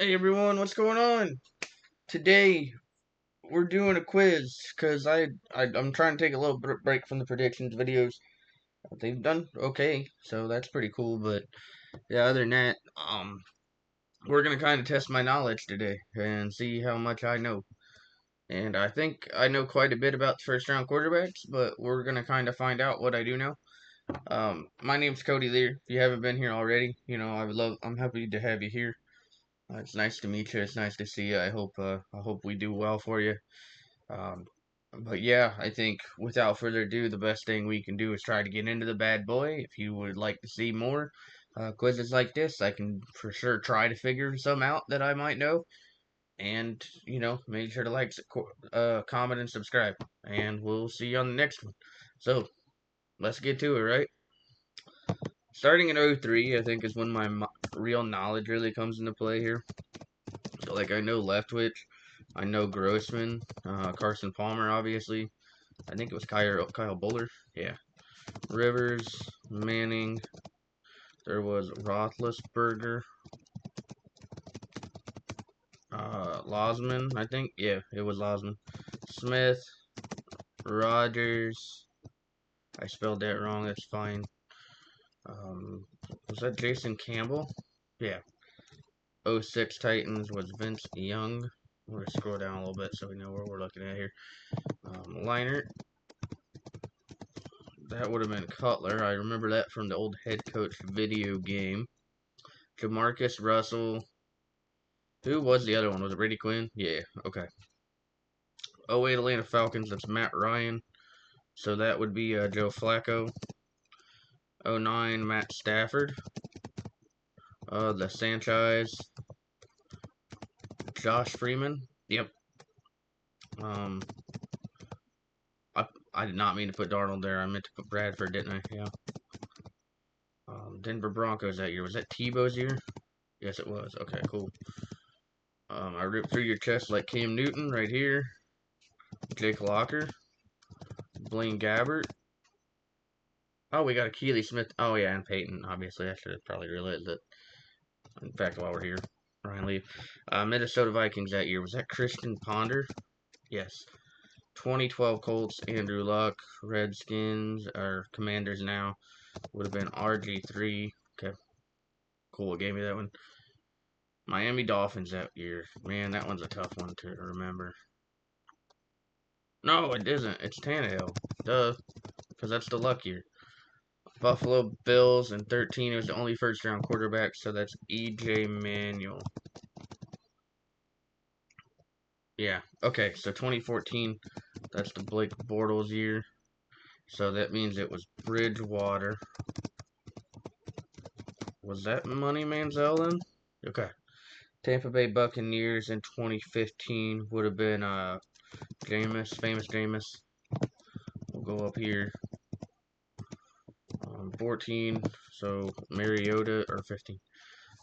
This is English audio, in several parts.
Hey everyone, what's going on? Today we're doing a quiz because I'm trying to take a little break from the predictions videos. They've done okay, so that's pretty cool. But yeah, other than that, we're gonna kind of test my knowledge today and see how much I know. And I think I know quite a bit about the first round quarterbacks, but we're gonna kind of find out what I do know. My name's Cody Lear. If you haven't been here already, I'm happy to have you here. It's nice to meet you. It's nice to see you. I hope we do well for you. Um, but yeah, I think without further ado, the best thing we can do is try to get into the bad boy. If you would like to see more quizzes like this, I can for sure try to figure some out that I might know. And make sure to like, comment, and subscribe. And we'll see you on the next one. So let's get to it, right? Starting in '03, I think is when my real knowledge really comes into play here. So like I know Leftwich, I know Grossman, Carson Palmer, obviously. I think it was Kyle Buller. Yeah. Rivers, Manning. There was Roethlisberger, Losman. I think. Yeah, it was Losman. Smith, Rogers. I spelled that wrong. That's fine. Was that Jason Campbell? Yeah. '06 Titans was Vince Young. We're gonna scroll down a little bit so we know what we're looking at here. Liner. That would have been Cutler. I remember that from the old head coach video game. Jamarcus Russell. Who was the other one? Was it Brady Quinn? Yeah, okay. '08 Atlanta Falcons, that's Matt Ryan. So that would be Joe Flacco. '09 Matt Stafford. The Sanchez. Josh Freeman. Yep. Um, I did not mean to put Darnold there. I meant to put Bradford, didn't I? Yeah. Denver Broncos that year. Was that Tebow's year? Yes, it was. Okay, cool. I ripped through your chest like Cam Newton right here. Jake Locker. Blaine Gabbert. Oh, we got a Keely Smith. Oh, yeah, and Peyton. Obviously, I should have probably realized that. In fact, while we're here, Ryan Leaf. Minnesota Vikings that year. Was that Christian Ponder? Yes. 2012 Colts, Andrew Luck. Redskins, or Commanders now, would have been RG3. Okay. Cool, gave me that one. Miami Dolphins that year. Man, that one's a tough one to remember. No, it isn't. It's Tannehill. Duh. Because that's the Luck year. Buffalo Bills in 13. It was the only first round quarterback, so that's E.J. Manuel. Yeah, okay, so 2014, that's the Blake Bortles year. So that means it was Bridgewater. Was that Money Manziel then? Okay. Tampa Bay Buccaneers in 2015 would have been Jameis, famous Jameis. We'll go up here. 14, so Mariota, or 15.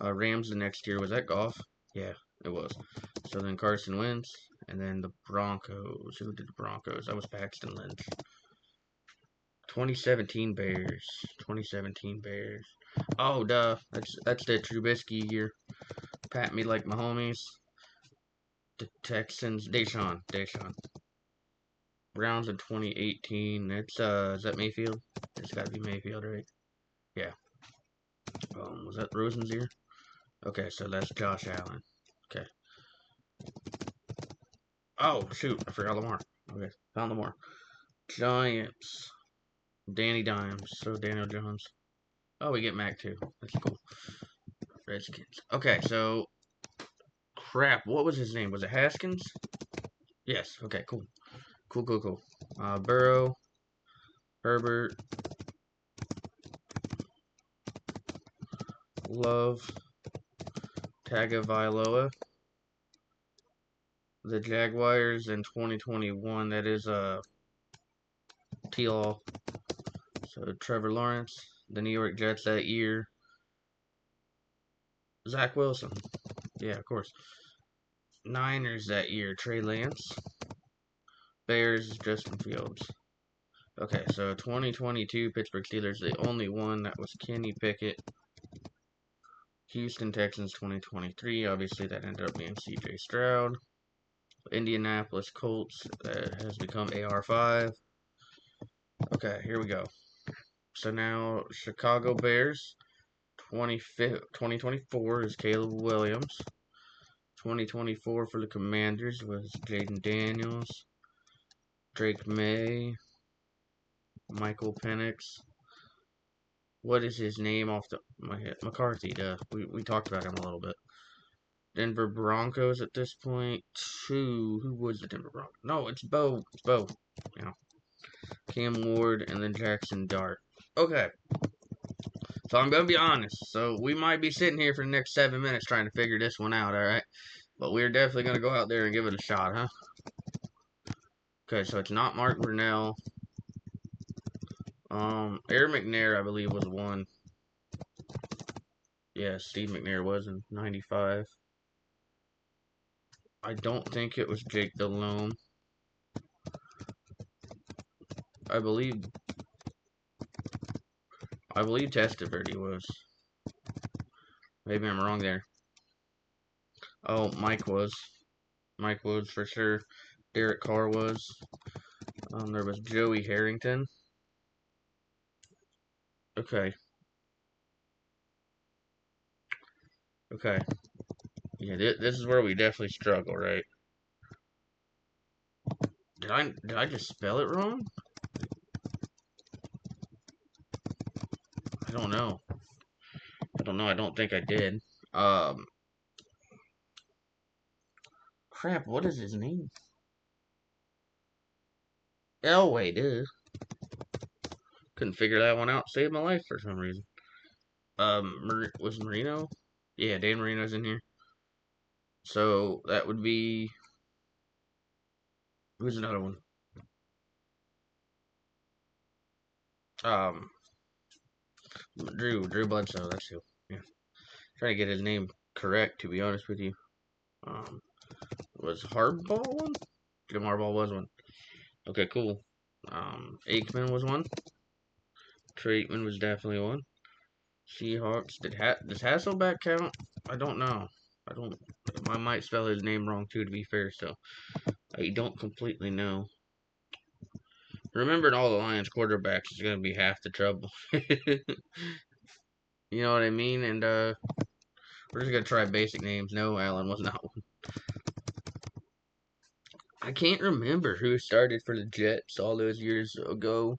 Rams the next year. Was that Goff? Yeah, it was. So then Carson Wentz, and then the Broncos. Who did the Broncos? That was Paxton Lynch. 2017 Bears. 2017 Bears. Oh, duh. That's the Trubisky year. Pat me like my homies. The Texans. Deshaun. Browns in 2018. That's is that Mayfield? It's got to be Mayfield, right? Yeah. Was that Rosen's year? Okay, so that's Josh Allen. Okay. Oh, shoot. I forgot Lamar. Okay, found Lamar. Giants. Danny Dimes. So Daniel Jones. Oh, we get Mac too. That's cool. Redskins. Okay, so crap. What was his name? Was it Haskins? Yes. Okay, cool. Cool. Burrow. Herbert. Love. Tagovailoa. The Jaguars in 2021. That is T-Law. So Trevor Lawrence. The New York Jets that year. Zach Wilson. Yeah, of course. Niners that year. Trey Lance. Bears. Justin Fields. Okay, so 2022 Pittsburgh Steelers. The only one that was Kenny Pickett. Houston Texans 2023. Obviously, that ended up being C.J. Stroud. Indianapolis Colts, that has become AR5. Okay, here we go. So now, Chicago Bears 2024 is Caleb Williams. 2024 for the Commanders was Jaden Daniels, Drake May, Michael Penix. What is his name off my head? McCarthy, duh. We talked about him a little bit. Denver Broncos at this point. Who was the Denver Broncos? No, it's Bo. It's Bo. You know, Cam Ward and then Jackson Dart. Okay. So I'm going to be honest. So we might be sitting here for the next 7 minutes trying to figure this one out, alright? But we're definitely going to go out there and give it a shot, huh? Okay, so it's not Mark Brunell. Aaron McNair, I believe, was one. Yeah, Steve McNair was in 95. I don't think it was Jake Delhomme. I believe Testaverde was. Maybe I'm wrong there. Oh, Mike was. Mike Woods for sure. Derek Carr was. There was Joey Harrington. Okay. Okay. Yeah, this is where we definitely struggle, right? Did I just spell it wrong? I don't know. I don't think I did. Um, Crap. What is his name? Elway, dude. Couldn't figure that one out. Saved my life for some reason. Was Marino? Yeah, Dan Marino's in here. So that would be. Who's another one? Um, Drew Bledsoe. That's who. Yeah, trying to get his name correct. To be honest with you, was Harbaugh one? Jim Harbaugh was one. Okay, cool. Aikman was one. Traitman was definitely one. Seahawks. Does Hasselbeck count? I don't know. I don't. I might spell his name wrong too. To be fair, so I don't completely know. Remembering all the Lions quarterbacks is gonna be half the trouble. You know what I mean? And we're just gonna try basic names. No, Allen was not one. I can't remember who started for the Jets all those years ago.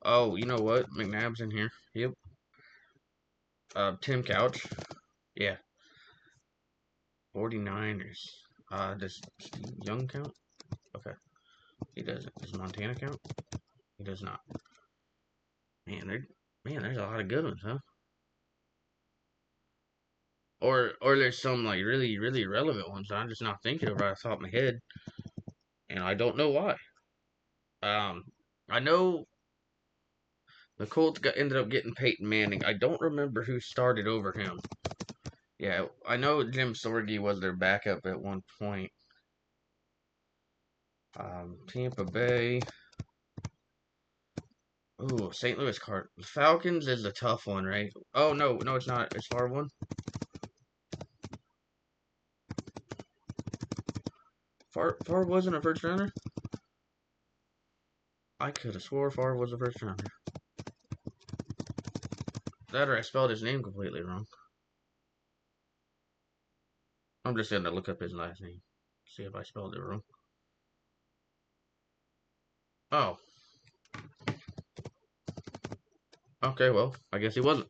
Oh, you know what? McNabb's in here. Yep. Tim Couch. Yeah. 49ers. Does Steve Young count? Okay. He doesn't. Does Montana count? He does not. There's a lot of good ones, huh? Or there's some like really, really relevant ones that I'm just not thinking of right off the top of my head. And I don't know why. I know the Colts ended up getting Peyton Manning. I don't remember who started over him. Yeah, I know Jim Sorgi was their backup at one point. Tampa Bay. Ooh, St. Louis Cardinals. Falcons is a tough one, right? Oh, no, it's not. It's Favre one. Favre wasn't a first rounder? I could have swore Favre was a first rounder. That or I spelled his name completely wrong. I'm just gonna look up his last name. See if I spelled it wrong. Oh. Okay, well, I guess he wasn't.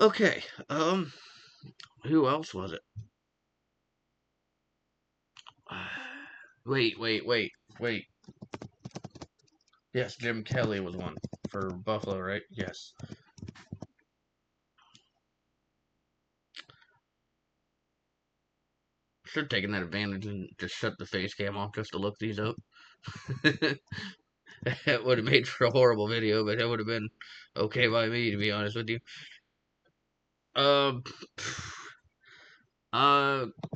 Okay, who else was it? Wait. Yes, Jim Kelly was one for Buffalo, right? Yes. Should have taken that advantage and just shut the face cam off just to look these up. That would have made for a horrible video, but it would have been okay by me, to be honest with you. Um,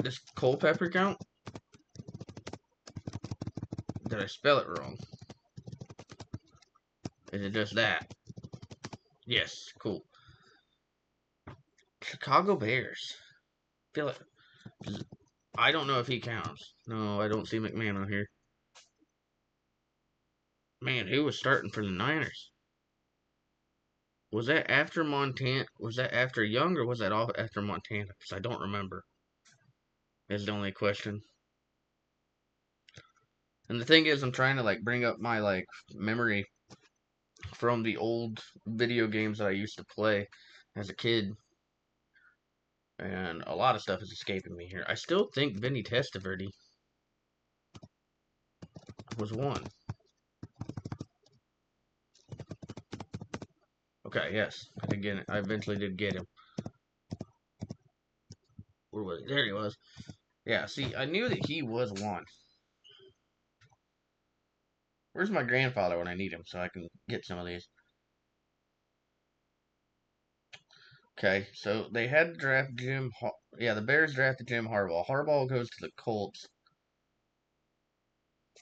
does Culpepper count? Did I spell it wrong? Is it just that? Yes, cool. Chicago Bears. Feel it. I don't know if he counts. No, I don't see McMahon on here. Man, who was starting for the Niners? Was that after Montana? Was that after Young or was that all after Montana? Because I don't remember. Is the only question. And the thing is, I'm trying to like bring up my like memory from the old video games that I used to play as a kid, and a lot of stuff is escaping me here. I still think Vinny Testaverde was one. Okay, yes, I did get it. I eventually did get him. Where was he? There he was. Yeah, see, I knew that he was one. Where's my grandfather when I need him so I can get some of these? Okay, so they had to draft yeah, the Bears drafted Jim Harbaugh. Harbaugh goes to the Colts.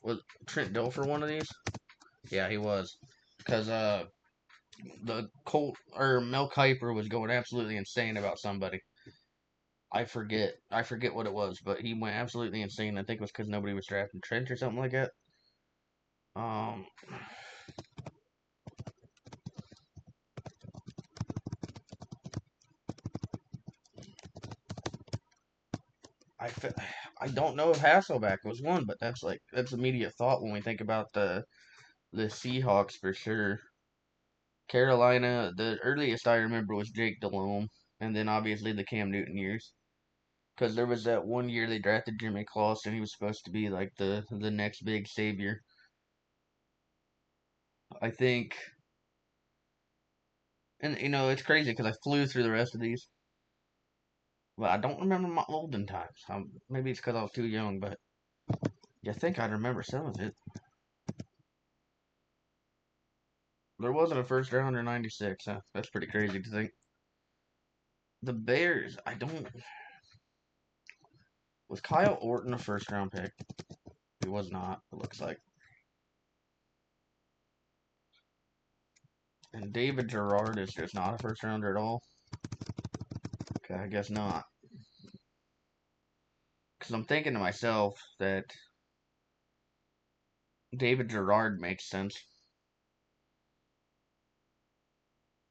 Was Trent Dilfer one of these? Yeah, he was. Because the Colt or Mel Kiper was going absolutely insane about somebody. I forget what it was, but he went absolutely insane. I think it was because nobody was drafting Trent or something like that. Um, I I don't know if Hasselback was one, but that's immediate thought when we think about the Seahawks for sure. Carolina, the earliest I remember was Jake Delhomme, and then obviously the Cam Newton years. Because there was that one year they drafted Jimmy Clausen, he was supposed to be like the next big savior. I think, and it's crazy because I flew through the rest of these, but I don't remember my olden times. Maybe it's because I was too young, but you think I'd remember some of it. There wasn't a first rounder in '96. Huh? That's pretty crazy to think. The Bears, I don't. Was Kyle Orton a first round pick? He was not. It looks like. And David Gerard is just not a first rounder at all. Okay, I guess not. Because I'm thinking to myself that David Gerard makes sense.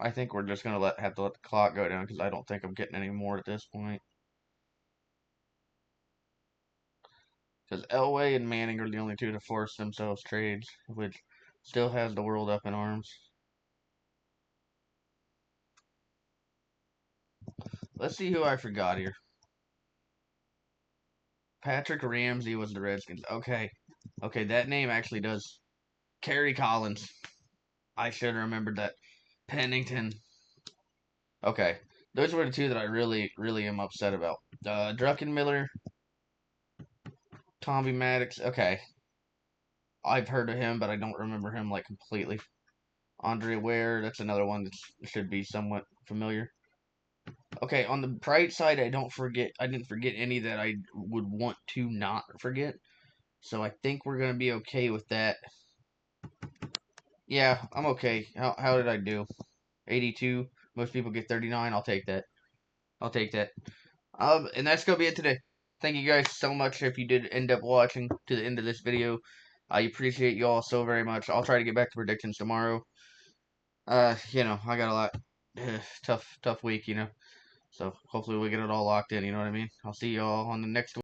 I think we're just gonna have to let the clock go down because I don't think I'm getting any more at this point. Because Elway and Manning are the only two to force themselves trades, which still has the world up in arms. Let's see who I forgot here. Patrick Ramsey was the Redskins. Okay, that name actually does. Kerry Collins. I should have remembered that. Pennington. Okay, those were the two that I really, really am upset about. Druckenmiller, Tommy Maddox. Okay, I've heard of him, but I don't remember him like completely. Andre Ware. That's another one that should be somewhat familiar. Okay, on the bright side, I didn't forget any that I would want to not forget. So I think we're gonna be okay with that. Yeah, I'm okay. How did I do? 82. Most people get 39. I'll take that. I'll take that. And that's gonna be it today. Thank you guys so much if you did end up watching to the end of this video. I appreciate you all so very much. I'll try to get back to predictions tomorrow. I got a lot tough week, So hopefully we get it all locked in, you know what I mean? I'll see y'all on the next one.